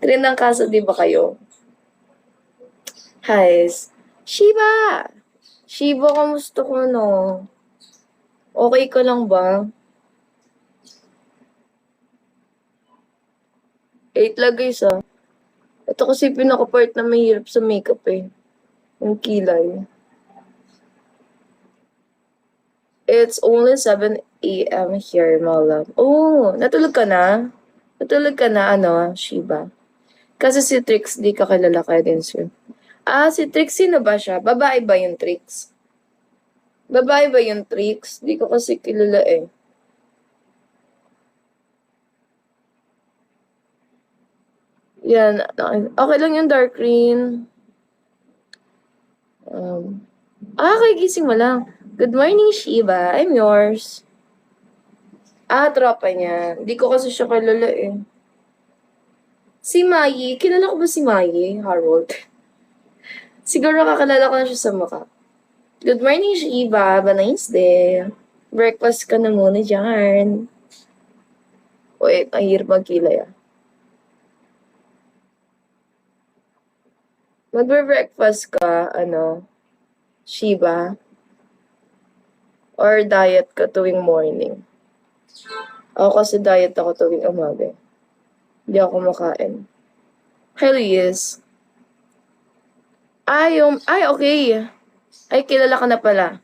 Tinangkaso di ba kayo? Guys, Shiba! Shiba, kamusta ko, no? Okay ka lang ba? 8 lang guys, ah. Ito kasi pinaka-part na mahirap sa makeup eh. Yung kilay. It's only 7 a.m. here, my love. Oh, natulog ka na? Natulog ka na, ano, Shiba? Kasi si Trix, di ka kilala kaya din, sir. Ah, si Trix, sino ba siya? Babae ba yung Trix? Babae ba yung Trix? Di ko kasi kilala eh. Yan. Okay lang yung dark green. Kagising mo lang. Good morning, Shiba. I'm yours. Tropa niya. Hindi ko kasi siya kilala eh. Si Mayi. Kilala ko ba si Mayi, Harold? Siguro kakilala ko na siya sa mukha. Good morning, Shiba. Have a nice day. Breakfast ka na muna dyan. Wait, ang hirap magkilay ah. Magbe-breakfast ka, ano, Shiba? Or diet ka tuwing morning? Ako kasi diet ako tuwing umaga. Hindi ako makain. Hell yes. Okay. Ay, kilala ka na pala.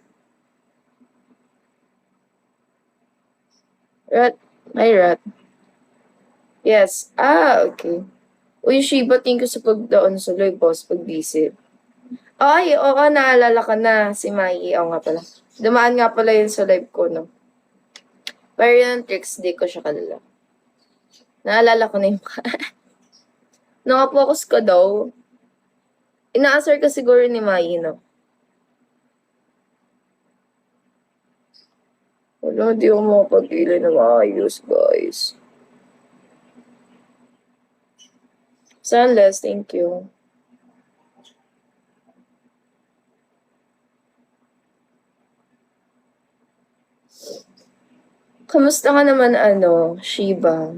Rat. Hi, Rat. Yes. Okay. Uy, Shiba, thank you sa pagdaon sa live, boss, pag-visit. Ay, oo, naalala ka na. Si Mai, oo nga pala. Dumaan nga pala yun sa live ko, no? Pero yung tricks, di ko siya kalala. Naalala ko na yung nakapokus ka daw. Ina-answer ka siguro ni Mai, no? Wala, di ako makapag-ilay na maayos, guys. Sunless, thank you. Kamusta ka naman, ano, Shiba?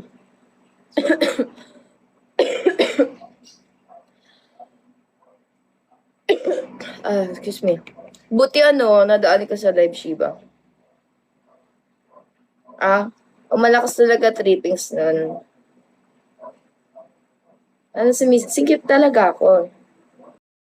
Excuse me. Buti ano, nadaan ka sa live, Shiba. Malakas talaga trippings nun. Ano, singkip talaga ako.